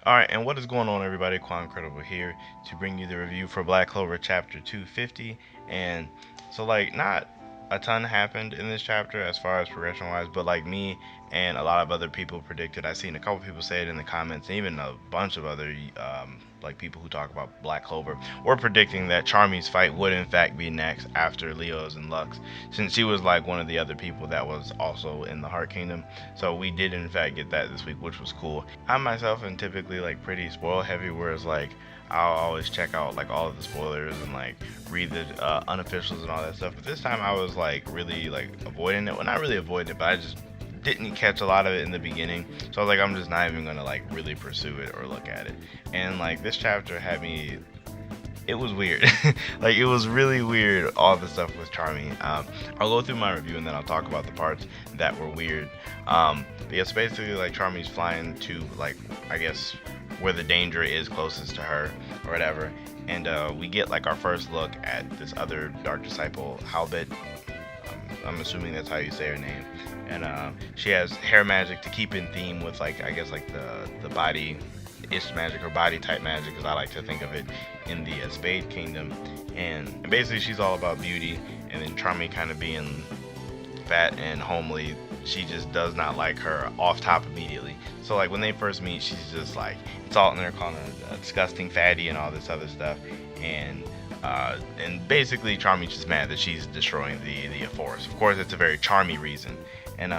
Alright, and what is going on, everybody? Quancredible here to bring you the review for Black Clover chapter 250. And so, not a ton happened in this chapter as far as progression wise, but me and a lot of other people predicted. I seen a couple people say it in the comments, and even a bunch of other people who talk about Black Clover were predicting that Charmy's fight would in fact be next after Leo's and Lux, since she was like one of the other people that was also in the Heart Kingdom. So we did in fact get that this week, which was cool. I myself am typically pretty spoil heavy, whereas I'll always check out all of the spoilers and read the unofficials and all that stuff. But this time I was really avoiding it. Well, not really avoiding it, but I just didn't catch a lot of it in the beginning. So I was I'm just not even gonna really pursue it or look at it. And this chapter had me, it was weird. It was really weird, all the stuff with Charmy. I'll go through my review and then I'll talk about the parts that were weird. But yes, basically Charmy's flying to I guess where the danger is closest to her or whatever. And we get our first look at this other dark disciple, Halbit. I'm assuming that's how you say her name. And she has hair magic to keep in theme with I guess the body ish magic or body type magic, as I like to think of it in the Spade Kingdom. And basically she's all about beauty, and then Charmy kind of being fat and homely, she just does not like her off top immediately. So when they first meet, she's just insulting her, calling her a disgusting fatty and all this other stuff. And basically Charmy's just mad that she's destroying the forest. Of course, it's a very Charmy reason. And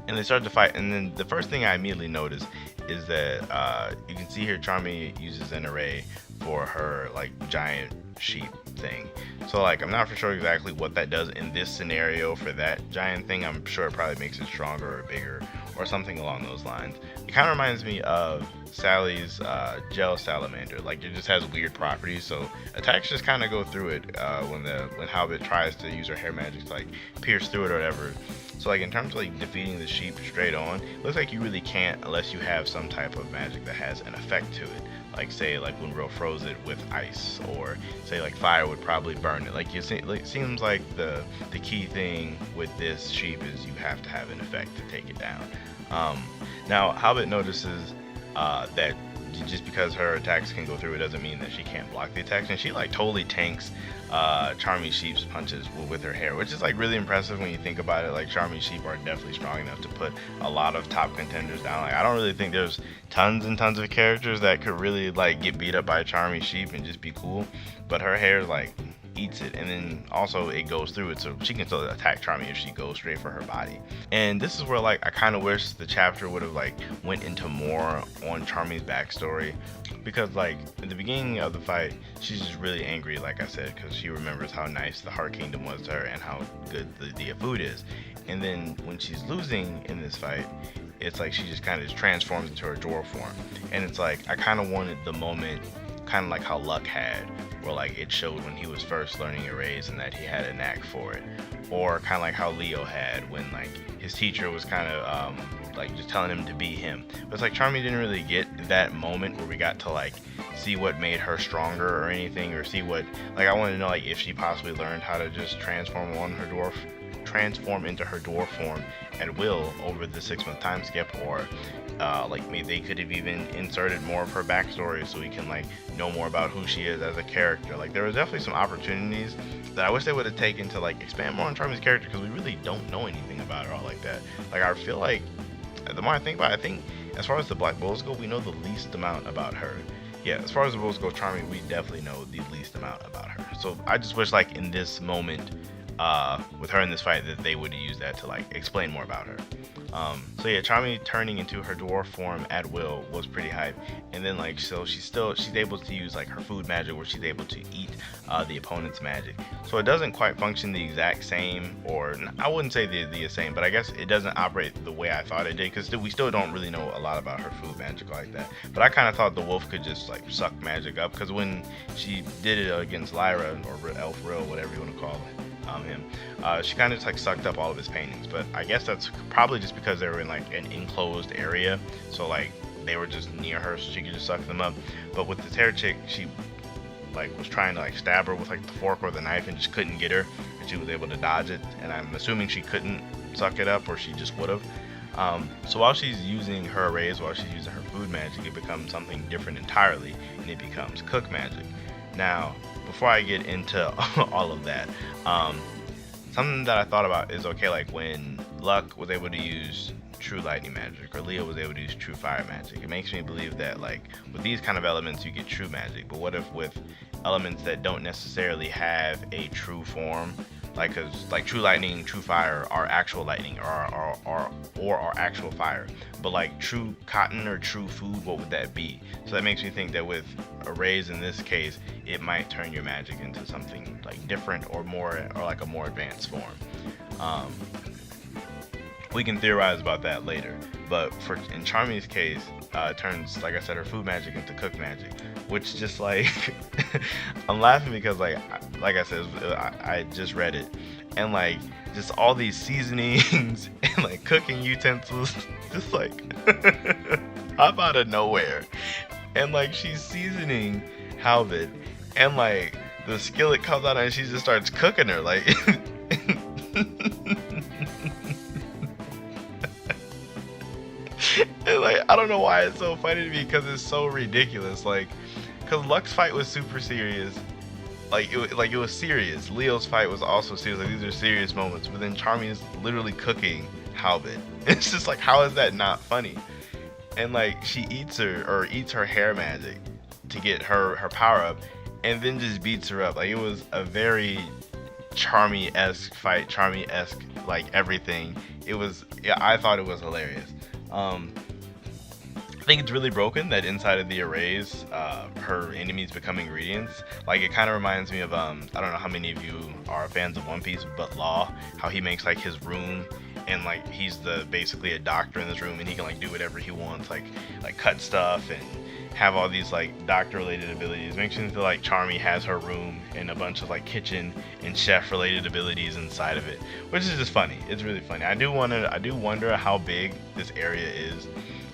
they start to fight, and then the first thing I immediately notice is that you can see here Charmy uses an array for her giant sheep thing. So I'm not for sure exactly what that does in this scenario for that giant thing. I'm sure it probably makes it stronger or bigger or something along those lines. It kind of reminds me of Sally's gel salamander. It just has weird properties, so attacks just kind of go through it when Halbit tries to use her hair magic to pierce through it or whatever. So in terms of defeating the sheep straight on, it looks like you really can't unless you have some type of magic that has an effect to it. Say when Ro froze it with ice, or say fire would probably burn it. It seems like the key thing with this sheep is you have to have an effect to take it down. Now Halbit notices that just because her attacks can go through it doesn't mean that she can't block the attacks, and she totally tanks Charmy Sheep's punches with her hair, which is really impressive when you think about it. Charmy Sheep are definitely strong enough to put a lot of top contenders down. I don't really think there's tons and tons of characters that could really get beat up by Charmy Sheep and just be cool, but her hair eats it, and then also it goes through it, so she can still attack Charmy if she goes straight for her body. And this is where I kind of wish the chapter would have went into more on Charmy's backstory, because in the beginning of the fight she's just really angry, like I said, because she remembers how nice the Heart Kingdom was to her and how good the food is. And then when she's losing in this fight, it's she just kind of transforms into her dwarf form, and it's I kind of wanted the moment kind of how Luck had, where it showed when he was first learning arrays and that he had a knack for it, or kind of how Leo had when his teacher was kind of just telling him to be him. But it's Charmy didn't really get that moment where we got to see what made her stronger or anything, or see what I wanted to know if she possibly learned how to just transform into her dwarf form at will over the 6-month time skip, or maybe they could have even inserted more of her backstory so we can know more about who she is as a character. There was definitely some opportunities that I wish they would have taken to expand more on Charmy's character, because we really don't know anything about her all like that. I feel the more I think about it, I think as far as the Black Bulls go, we know the least amount about her. Yeah, as far as the Bulls go, Charmy, we definitely know the least amount about her. So I just wish in this moment with her in this fight that they would use that to explain more about her. So yeah, Charmy turning into her dwarf form at will was pretty hype. And then so she's able to use her food magic, where she's able to eat the opponent's magic. So it doesn't quite function the exact same, or I wouldn't say the same, but I guess it doesn't operate the way I thought it did, because we still don't really know a lot about her food magic like that. But I kind of thought the wolf could just suck magic up, because when she did it against Lyra, or Elf Rill, whatever you want to call it, him, she kind of just sucked up all of his paintings. But I guess that's probably just because they were in an enclosed area, so they were just near her, so she could just suck them up. But with the Terror Chick, she was trying to stab her with the fork or the knife and just couldn't get her, and she was able to dodge it, and I'm assuming she couldn't suck it up, or she just would have. So while she's using her arrays, while she's using her food magic, it becomes something different entirely, and it becomes cook magic. Now, before I get into all of that, something that I thought about is, okay, like when Luck was able to use true lightning magic, or Leo was able to use true fire magic, it makes me believe that, like, with these kind of elements you get true magic. But what if with elements that don't necessarily have a true form, like, cause like true lightning, true fire are actual lightning, or are actual fire, but like true cotton or true food, what would that be? So that makes me think that with arrays in this case, it might turn your magic into something like different, or more, or like a more advanced form. We can theorize about that later, but for in Charmy's case, it turns, like I said, her food magic into cook magic, which just like I'm laughing because like I said, I just read it, and like just all these seasonings and like cooking utensils just like pop out of nowhere, and like she's seasoning halibut, and like the skillet comes out and she just starts cooking her like. And like, I don't know why it's so funny to me, because it's so ridiculous. Like, because Luck's fight was super serious. Like it was serious. Leo's fight was also serious. Like, these are serious moments. But then Charmy is literally cooking halibut. It's just like, how is that not funny? And like, she eats her hair magic to get her power up, and then just beats her up. Like, it was a very Charmy-esque fight. Charmy-esque, like, everything. It was, yeah, I thought it was hilarious. I think it's really broken that inside of the arrays, her enemies become ingredients. Like, it kind of reminds me of, I don't know how many of you are fans of One Piece, but Law, how he makes like his room, and like he's basically a doctor in this room, and he can like do whatever he wants, like cut stuff and have all these like doctor related abilities. Makes me feel like Charmy has her room and a bunch of like kitchen and chef related abilities inside of it, which is just funny. It's really funny. I do wonder how big this area is.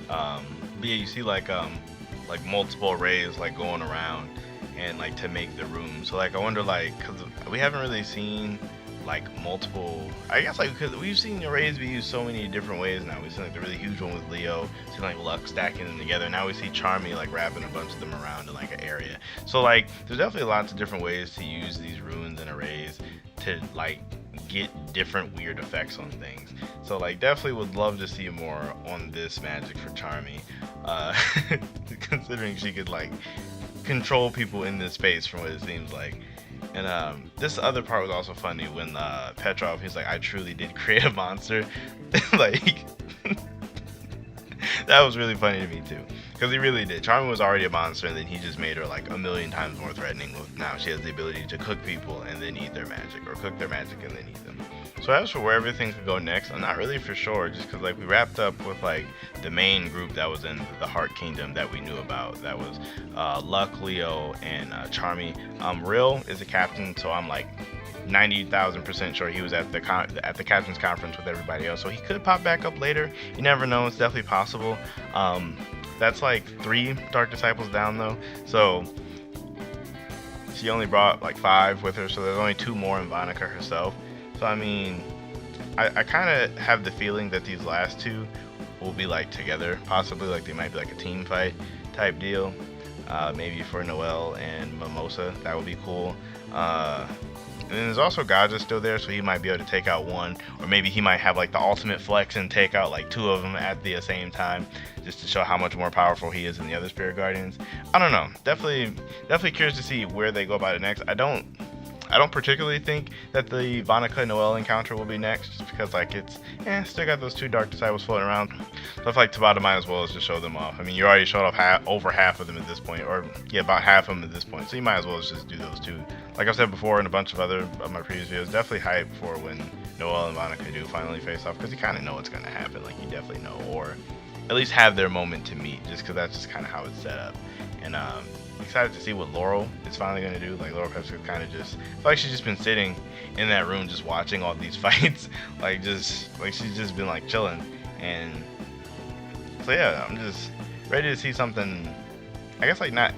But yeah, you see like multiple arrays like going around, and like to make the room. So like I wonder, like, because we haven't really seen like multiple, I guess, like, because we've seen arrays be used so many different ways now. We've seen like the really huge one with Leo, seen like Luck stacking them together. Now we see Charmy like wrapping a bunch of them around in like an area. So like there's definitely lots of different ways to use these runes and arrays to like get different weird effects on things. So like definitely would love to see more on this magic for Charmy, considering she could like control people in this space from what it seems like. And this other part was also funny when Petrov, he's like, I truly did create a monster. Like, that was really funny to me too, because he really did. Charmy was already a monster, and then he just made her like a million times more threatening. With now she has the ability to cook people and then eat their magic, or cook their magic and then eat them. So as for where everything could go next, I'm not really for sure, just because like we wrapped up with like the main group that was in the Heart Kingdom that we knew about. That was Luck, Leo, and Charmy. Real is the captain, so I'm like 90,000% sure he was at the captain's conference with everybody else. So he could pop back up later. You never know. It's definitely possible. That's like 3 Dark Disciples down though. So she only brought like 5 with her. So there's only 2 more in Vonica herself. So I mean, I kind of have the feeling that these last 2 will be like together, possibly like they might be like a team fight type deal. Maybe for Noelle and Mimosa, that would be cool. And then there's also Gaja still there, so he might be able to take out 1, or maybe he might have like the ultimate flex and take out like 2 of them at the same time, just to show how much more powerful he is than the other Spirit Guardians. I don't know. Definitely curious to see where they go about it next. I don't particularly think that the Vonica Noelle encounter will be next, just because like it's still got those 2 Dark Disciples floating around. So I feel like Tabata might as well as just show them off. I mean, you already showed off over half of them at this point, or yeah, about half of them at this point. So you might as well just do those 2. Like I've said before in a bunch of other of my previous videos, definitely hype for when Noelle and Vonica do finally face off, because you kind of know what's gonna happen. Like you definitely know, or at least have their moment to meet, just because that's just kind of how it's set up. And excited to see what Laurel is finally going to do. Like Laurel Pepsi kind of just, I feel like she's just been sitting in that room just watching all these fights, like she's just been like chilling. And so yeah, I'm just ready to see something, I guess like not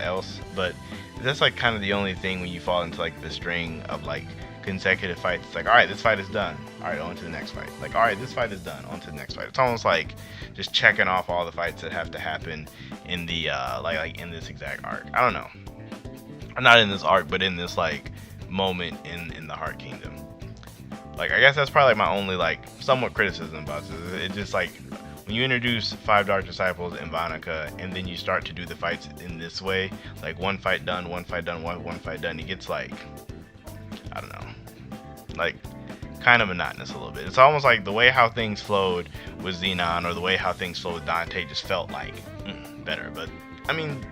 else, but that's like kind of the only thing when you fall into like the string of like consecutive fights. It's like, all right, this fight is done. All right, on to the next fight. Like, all right, this fight is done. On to the next fight. It's almost like just checking off all the fights that have to happen in the like in this exact arc. I don't know. Not in this arc, but in this like moment in the Heart Kingdom. Like, I guess that's probably like my only like somewhat criticism about this. It's just like when you introduce 5 Dark Disciples and Vanica, and then you start to do the fights in this way, like one fight done, one fight done, one fight done, it gets like, I don't know, like kind of monotonous a little bit. It's almost like the way how things flowed with Xenon, or the way how things flowed with Dante, just felt like better. But I mean,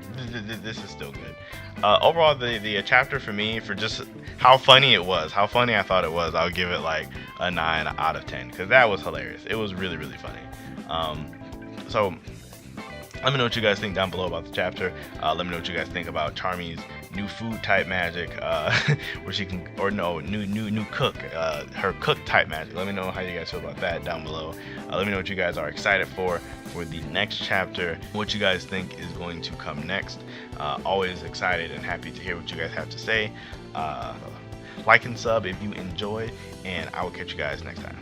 this is still good. Overall, the chapter for me, for just how funny it was, how funny I thought it was, I'll give it like a 9 out of 10, because that was hilarious. It was really, really funny. So let me know what you guys think down below about the chapter. Let me know what you guys think about Charmy's new food type magic, where she can, or no, new cook, her cook type magic. Let me know how you guys feel about that down below. Let me know what you guys are excited for the next chapter, what you guys think is going to come next. Always excited and happy to hear what you guys have to say. Like and sub if you enjoyed, and I will catch you guys next time.